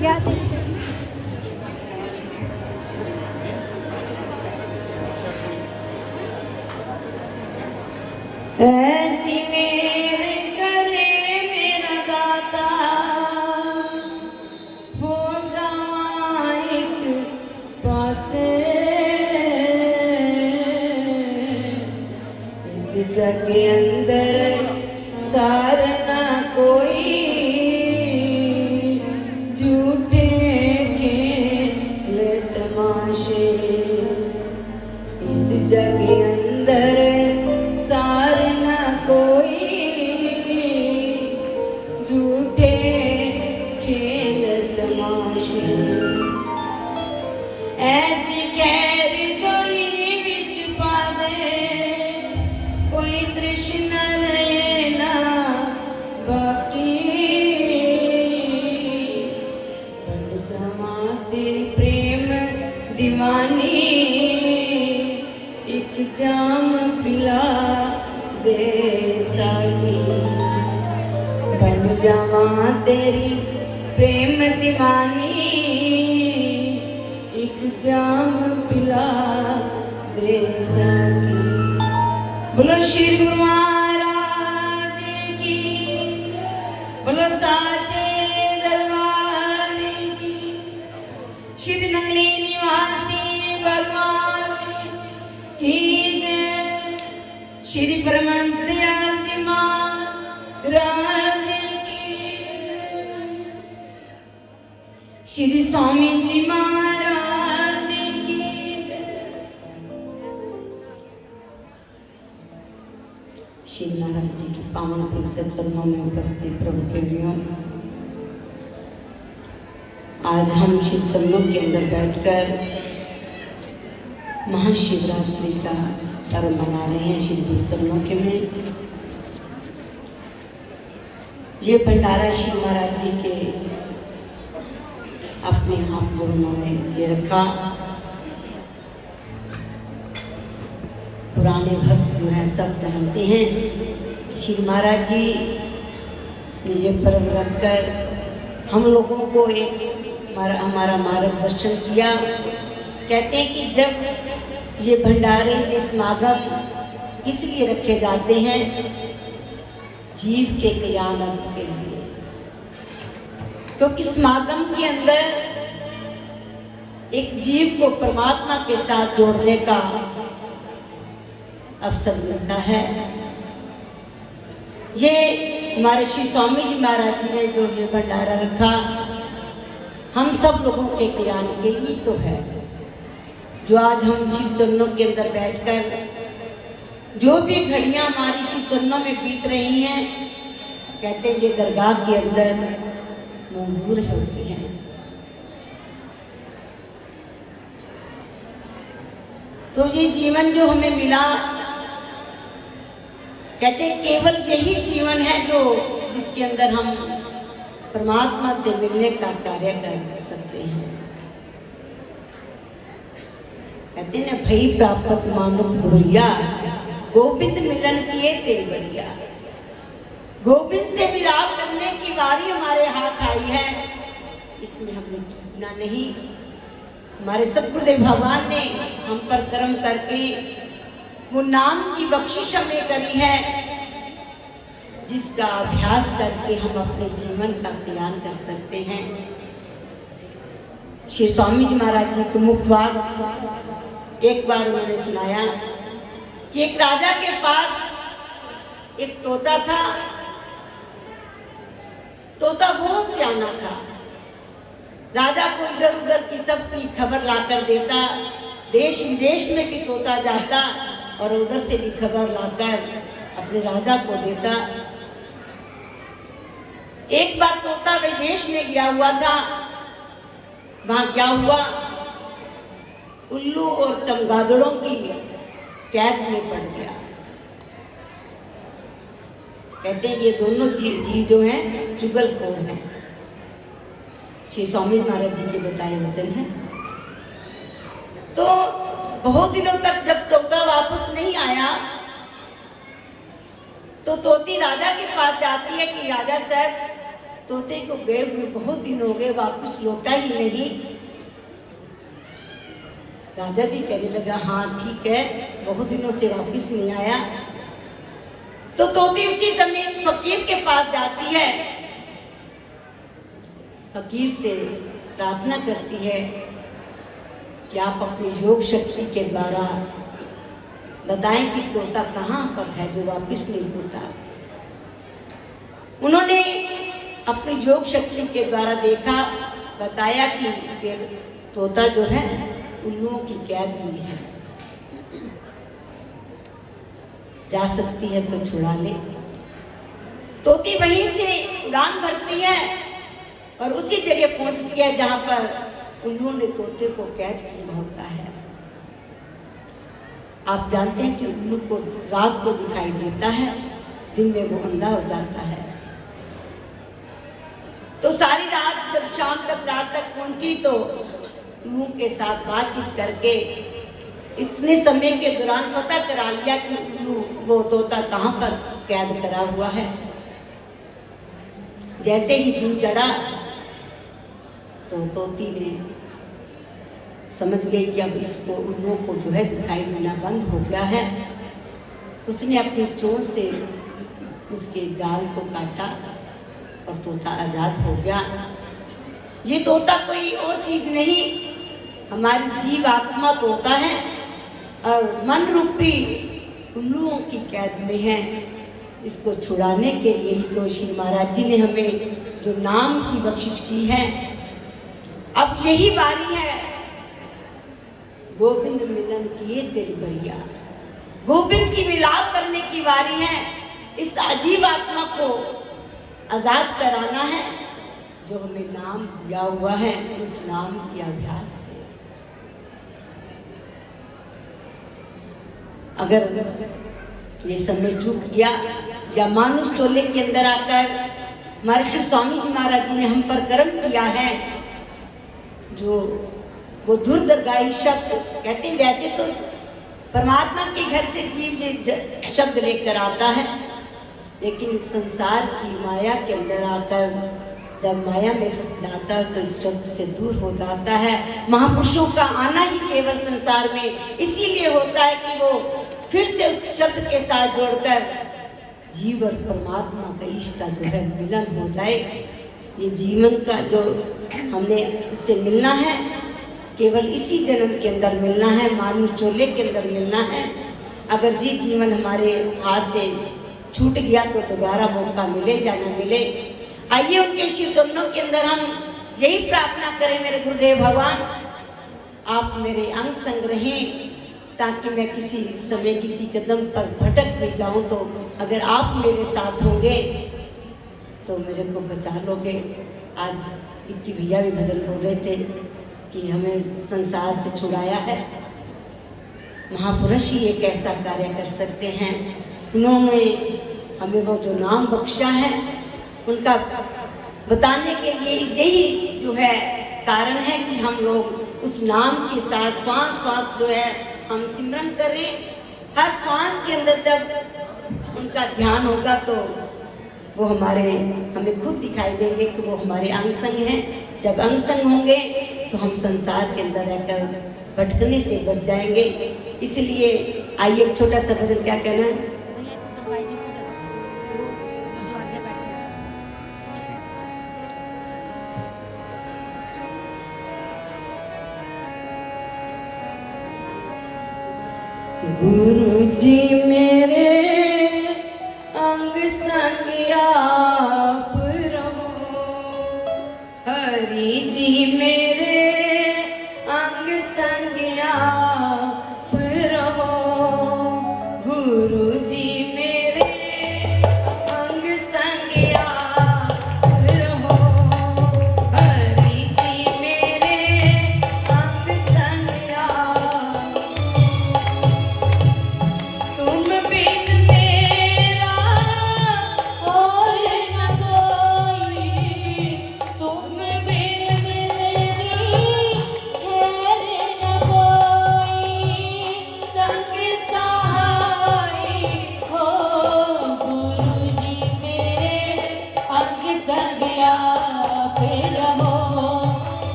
क्या ऐसी मेरे करे मेरा दाता हो जावा एक पासे इस जग के अंदर सारना कोई झूठे खेल तमाशे इस जग के अंदर सारना कोई झूठे खेल तमाशे ऐसी खैर झोली बिच पा दे कोई तृष्णा रहे ना बाकी बन जावा तेरी प्रेम दीवानी एक जाम पिला दे साकी बन जावा तेरी प्रेम दीवानी एक जाम पिला दे साकी। बोलो श्री गुरु महाराज की, बोलो साचे दरबार की, श्री नंगली निवासी भगवान की जय, श्री परमहंस दयाल जी महाराज की जय, श्री स्वामी जी महाराज की जय। श्री महाराज जी की पावन पवित्र चरणों में उपस्थित प्रभु प्रेमियों, आज हम शिव चरणों के अंदर बैठकर महाशिवरात्रि का पर्व मना रहे हैं। शिव जी चरणों के में ये भंडारा शिव महाराज जी के अपने हाथ जोड़ों में ये रखा। पुराने भक्त जो है सब जानते हैं कि श्री महाराज जी ने ये पर्व रखकर हम लोगों को एक हमारा मार्गदर्शन किया। कहते हैं कि जब ये भंडारे ये समागम इसलिए रखे जाते हैं जीव के कल्याणार्थ के लिए, क्योंकि समागम के अंदर एक जीव को परमात्मा के साथ जोड़ने का अवसर मिलता है। ये हमारे श्री स्वामी जी महाराज जी ने जो ये भंडारा रखा हम सब लोगों के कल्याण के लिए तो है। जो आज हम श्री चरणों के अंदर बैठकर जो भी घड़ियां हमारी श्री चरणों में बीत रही हैं, कहते हैं ये दरगाह के अंदर मंजूर होती हैं। तो ये जीवन जो हमें मिला, कहते हैं केवल यही जीवन है जो जिसके अंदर हम परमात्मा से मिलने का कार्य कर सकते हैं। कहते हैं ना, भई प्राप्त मानुख धोरिया गोविंद मिलन किए तेरी बरिया। गोविंद से मिलाप करने की बारी हमारे हाथ आई है, इसमें हमने चूकना नहीं। हमारे सतगुरुदेव भगवान ने हम पर कर्म करके वो नाम की बख्शिश हमें करी है, जिसका अभ्यास करके हम अपने जीवन का कल्याण कर सकते हैं। श्री स्वामी जी महाराज जी को मुखवाक एक बार उन्होंने सुनाया कि एक राजा के पास एक तोता था। तोता बहुत सियाना था। राजा को इधर उधर की सबकी खबर लाकर देता, देश विदेश में भी तोता जाता और उधर से भी खबर लाकर अपने राजा को देता। एक बार तोता विदेश में गया हुआ था। वहां क्या हुआ, उल्लू और चमगादड़ों की कैद में पड़ गया। कहते हैं ये दोनों जीव जो हैं चुगलखोर हैं। श्री स्वामी महाराज जी के बताए वचन है। तो बहुत दिनों तक जब तोता वापस नहीं आया तो तोती राजा के पास जाती है कि राजा साहब, तोते को गए हुए बहुत दिन हो गए, वापस लौटा ही नहीं। राजा भी कहने लगा हाँ ठीक है, बहुत दिनों से वापस नहीं आया। तो तोती उसी समय फकीर के पास जाती है, फकीर से प्रार्थना करती है कि आप अपनी योग शक्ति के द्वारा बताएं कि तोता कहाँ पर है जो वापस नहीं लौटा। उन्होंने अपनी योग शक्ति के द्वारा देखा, बताया कि तोता जो है उल्लुओं की कैद में है, जा सकती है तो छुड़ा ले। तोती वहीं से उड़ान भरती है और उसी जगह पहुंचती है जहां पर उल्लुओं ने तोते को कैद किया होता है। आप जानते हैं कि उल्लू को रात को दिखाई देता है, दिन में वो अंधा हो जाता है। तो सारी रात जब शाम तक रात तक पहुंची तो उल्लू के साथ बातचीत करके इतने समय के दौरान पता करा लिया कि उल्लू वो तोता कहाँ पर कैद करा हुआ है। जैसे ही दिन चढ़ा तो तोती ने समझ गई कि अब इसको उल्लुओं को जो है दिखाई देना बंद हो गया है। उसने अपनी चोंच से उसके जाल को काटा और तोता आजाद हो गया। ये तोता कोई और चीज नहीं, हमारी जीव आत्मा तोता है और मन रूपी उल्लुओं की कैद में है। इसको छुड़ाने के लिए ही तो श्री महाराज जी ने हमें जो नाम की बख्शिश की है। अब यही बारी है गोविंद मिलन किए तेरी बरिया, गोविंद की मिलाप करने की बारी है। इस अजीब आत्मा को आजाद कराना है जो हमें नाम दिया हुआ है, उस नाम के अभ्यास से। अगर ये समय चूक गया या मानुष चोले के अंदर आकर महर्षि स्वामी जी महाराज जी ने हम पर कर्म किया है, जो वो दुर्दर्गाई शब्द कहते हैं। वैसे तो परमात्मा के घर से जीव ये शब्द लेकर आता है, लेकिन इस संसार की माया के अंदर आकर जब माया में फंस जाता है तो इस शब्द से दूर हो जाता है। महापुरुषों का आना ही केवल संसार में इसीलिए होता है कि वो फिर से उस शब्द के साथ जोड़कर जीव और परमात्मा का इश्क का जो है मिलन हो जाए। ये जीवन का जो हमने इससे मिलना है, केवल इसी जन्म के अंदर मिलना है, मानुष चोले के अंदर मिलना है। अगर ये जीवन हमारे हाथ से छूट गया तो दोबारा मौका मिले या न मिले। आइए उनके शिव चरणों के अंदर हम यही प्रार्थना करें, मेरे गुरुदेव भगवान आप मेरे अंग संग रहें, ताकि मैं किसी समय किसी कदम पर भटक भी जाऊं तो अगर आप मेरे साथ होंगे तो मेरे को बचा लोगे। आज विक्की भैया भी भजन बोल रहे थे कि हमें संसार से छुड़ाया है। महापुरुष ही एक ऐसा कार्य कर सकते हैं। उन्होंने हमें वो जो नाम बख्शा है उनका बताने के लिए यही जो है कारण है कि हम लोग उस नाम के साथ श्वास श्वास जो है हम सिमरन करें। हर श्वास के अंदर जब उनका ध्यान होगा तो वो हमें खुद दिखाई देंगे कि वो हमारे अंग संग हैं। जब अंग संग होंगे तो हम संसार के अंदर रहकर भटकने से बच जाएंगे। इसलिए आइए एक छोटा सा भजन, क्या कहना है।